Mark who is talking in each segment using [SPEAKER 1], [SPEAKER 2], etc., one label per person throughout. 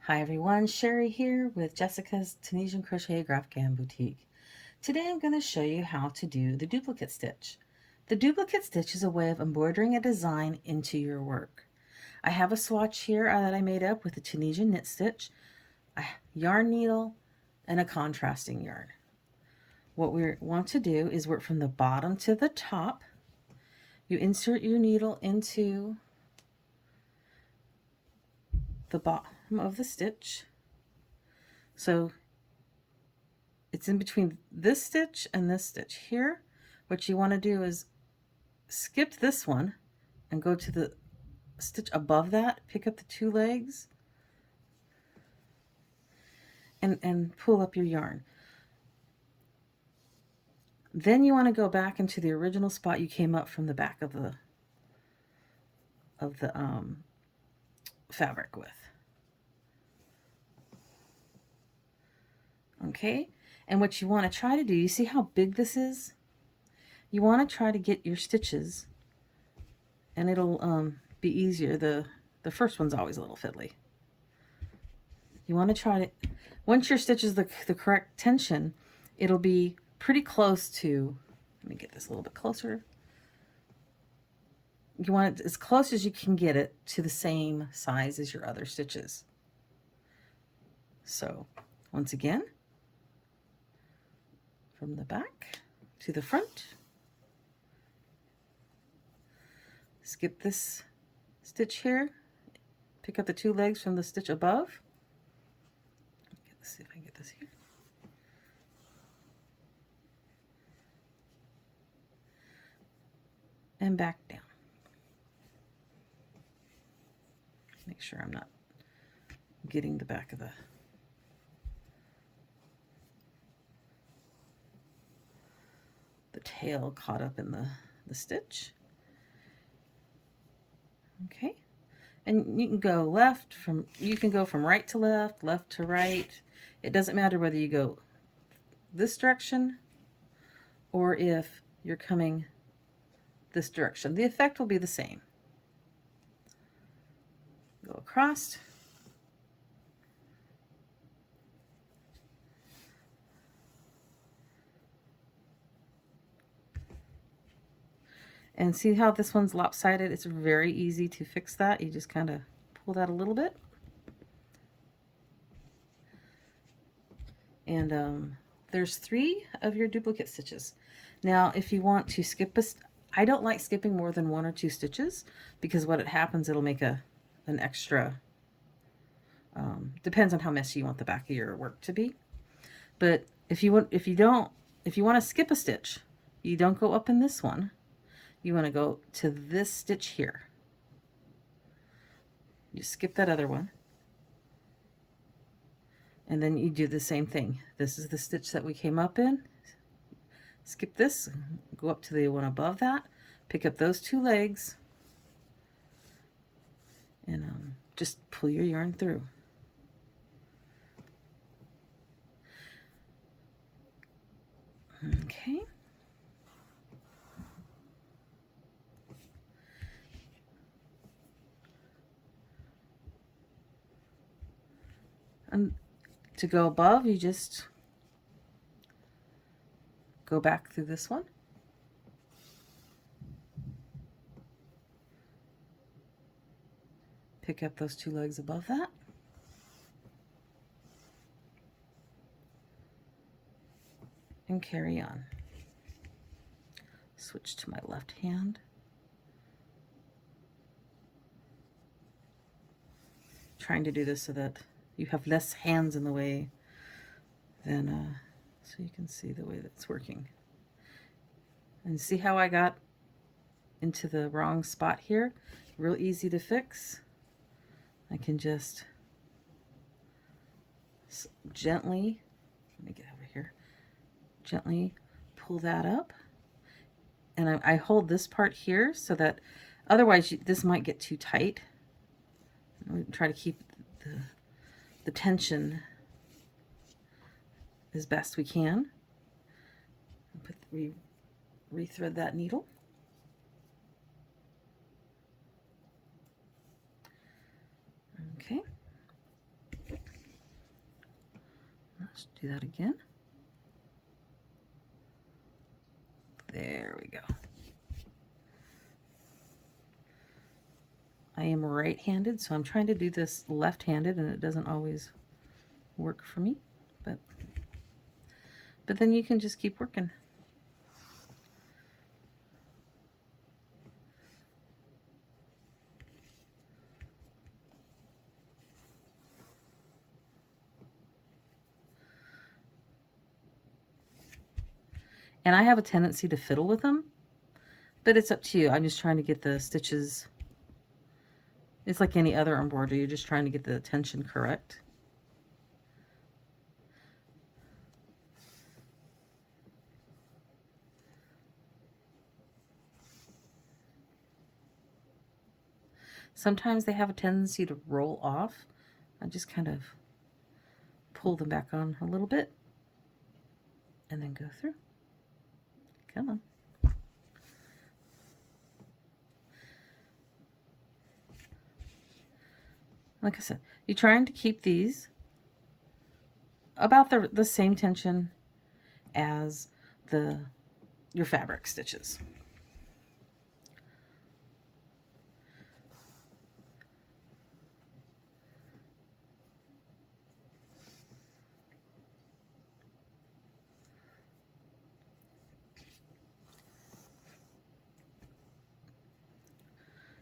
[SPEAKER 1] Hi everyone, Sherry here with Jessica's Tunisian Crochet Graphghan Boutique. Today I'm going to show you how to do the duplicate stitch. The duplicate stitch is a way of embroidering a design into your work. I have a swatch here that I made up with a Tunisian knit stitch, a yarn needle, and a contrasting yarn. What we want to do is work from the bottom to the top. You insert your needle into the bottom of the stitch. So it's in between this stitch and this stitch here. What you want to do is skip this one and go to the stitch above that, pick up the two legs, and pull up your yarn. Then you want to go back into the original spot you came up from the back of the fabric with. Okay, and what you want to try to do, you see how big this is? You want to try to get your stitches, and it'll be easier. The first one's always a little fiddly. You want to try to, once your stitch is the correct tension, it'll be pretty close to, let me get this a little bit closer. You want it as close as you can get it to the same size as your other stitches. So once again, from the back to the front, skip this stitch here, pick up the two legs from the stitch above. Let's see if I can get this here. And back down. Make sure I'm not getting the back of the tail caught up in the stitch. Okay, and you can go you can go from right to left, left to right. It doesn't matter whether you go this direction or if you're coming this direction. The effect will be the same. Go across. And see how this one's lopsided? It's very easy to fix that. You just kind of pull that a little bit. And there's 3 of your duplicate stitches. Now, if you want to skip I don't like skipping more than 1 or 2 stitches, because what it happens, it'll make an extra, depends on how messy you want the back of your work to be. But if you want to skip a stitch, you don't go up in this one. You want to go to this stitch here. You skip that other one. And then you do the same thing. This is the stitch that we came up in. Skip this, go up to the one above that, pick up those 2 legs, and just pull your yarn through. Okay. And to go above, you just go back through this one. Pick up those 2 legs above that. And carry on. Switch to my left hand. Trying to do this so that you have less hands in the way than so you can see the way that's working. And see how I got into the wrong spot here? Real easy to fix. I can just gently, let me get over here, gently pull that up. And I hold this part here so that otherwise this might get too tight. We try to keep the tension as best we can. Rethread that needle. Okay. Let's do that again. There we go. I am right-handed, so I'm trying to do this left-handed, and it doesn't always work for me, but then you can just keep working. And I have a tendency to fiddle with them, but it's up to you. I'm just trying to get the stitches. It's like any other embroidery. You're just trying to get the tension correct. Sometimes they have a tendency to roll off. I just kind of pull them back on a little bit and then go through. Come on. Like I said, you're trying to keep these about the same tension as your fabric stitches.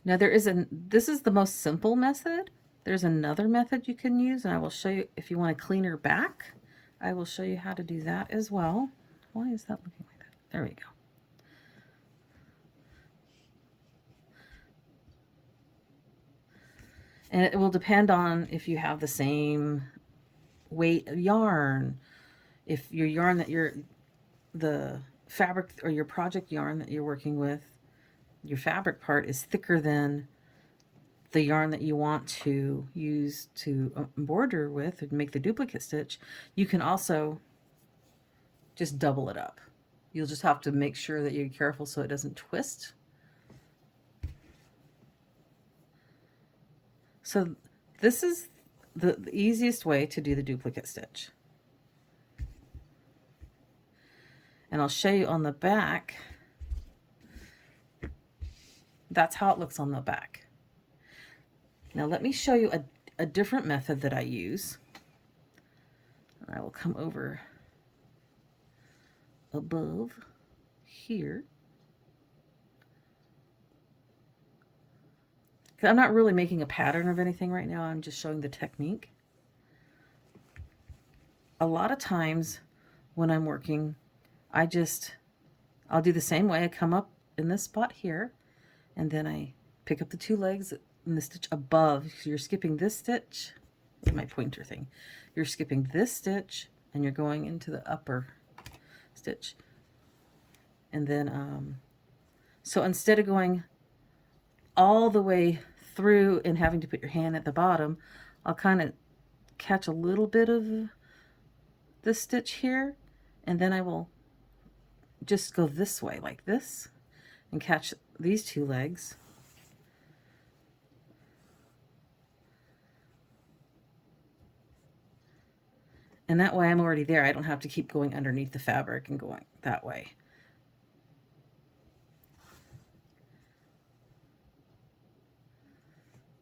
[SPEAKER 1] Now this is the most simple method. There's another method you can use, and I will show you if you want a cleaner back. I will show you how to do that as well. Why is that looking like that? There we go. And it will depend on if you have the same weight of yarn. If your yarn the fabric or your project yarn that you're working with, your fabric part is thicker than the yarn that you want to use to embroider with and make the duplicate stitch, you can also just double it up. You'll just have to make sure that you're careful so it doesn't twist. So this is the easiest way to do the duplicate stitch. And I'll show you on the back. That's how it looks on the back. Now let me show you a different method that I use. I will come over above here. I'm not really making a pattern of anything right now. I'm just showing the technique. A lot of times when I'm working, I'll do the same way. I come up in this spot here, and then I pick up the two legs and the stitch above. So you're skipping this stitch, my pointer thing. You're skipping this stitch, and you're going into the upper stitch. And then, so instead of going all the way through and having to put your hand at the bottom, I'll kind of catch a little bit of this stitch here, and then I will just go this way like this and catch these two legs. And that way I'm already there. I don't have to keep going underneath the fabric and going that way.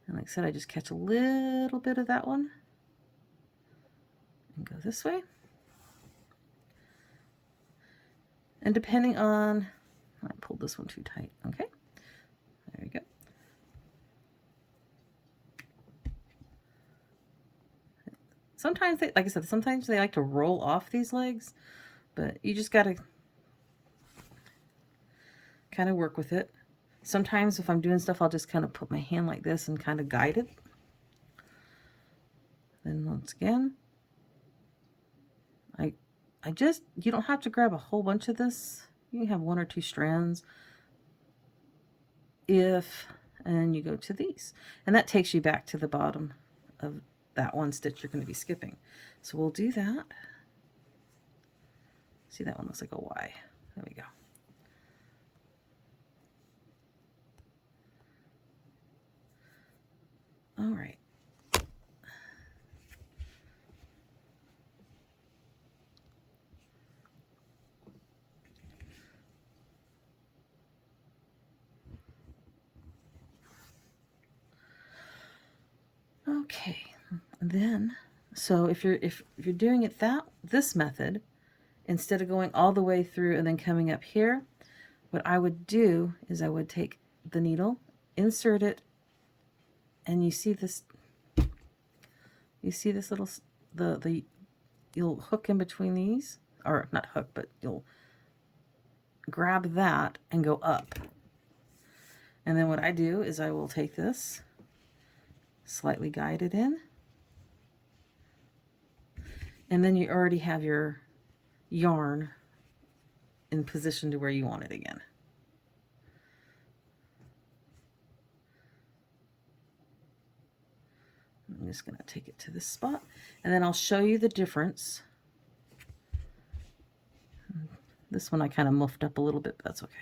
[SPEAKER 1] And like I said, I just catch a little bit of that one and go this way. And depending on, I pulled this one too tight. Okay, there we go. Sometimes they, like I said, sometimes they like to roll off these legs, but you just got to kind of work with it. Sometimes if I'm doing stuff, I'll just kind of put my hand like this and kind of guide it. Then once again, you don't have to grab a whole bunch of this. You can have one or two strands. And then you go to these. And that takes you back to the bottom of that one stitch you're going to be skipping. So we'll do that. See, that one looks like a Y. There we go. All right. Okay, then, so if you're doing it this method, instead of going all the way through and then coming up here, what I would do is I would take the needle, insert it, and you see this little, you'll hook in between these, or not hook, but you'll grab that and go up. And then what I do is I will take this, slightly guide it in, and then you already have your yarn in position to where you want it again. I'm just going to take it to this spot, and then I'll show you the difference. This one I kind of muffed up a little bit, but that's okay.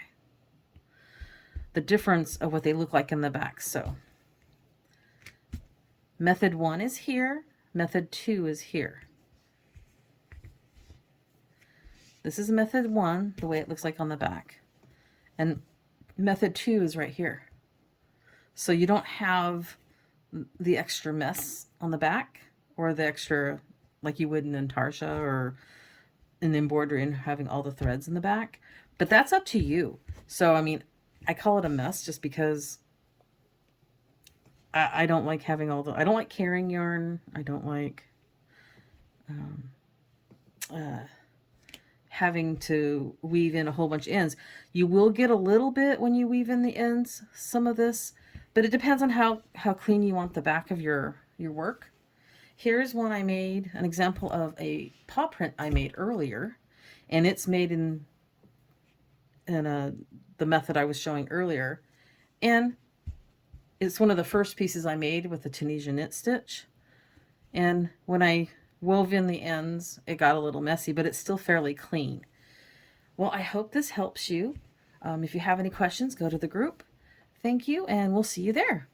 [SPEAKER 1] The difference of what they look like in the back. So method 1 is here, method 2 is here. This is method 1, the way it looks like on the back. And method 2 is right here. So you don't have the extra mess on the back, or the extra like you would in intarsia or in embroidery and having all the threads in the back. But that's up to you. So, I mean, I call it a mess just because I don't like having all the, I don't like carrying yarn. I don't like having to weave in a whole bunch of ends. You will get a little bit when you weave in the ends, some of this, but it depends on how clean you want the back of your work. Here's one I made, an example of a paw print I made earlier, and it's made in the method I was showing earlier, and it's one of the first pieces I made with the Tunisian knit stitch. And when I wove in the ends, it got a little messy, but it's still fairly clean. Well, I hope this helps you. If you have any questions, go to the group. Thank you, and we'll see you there.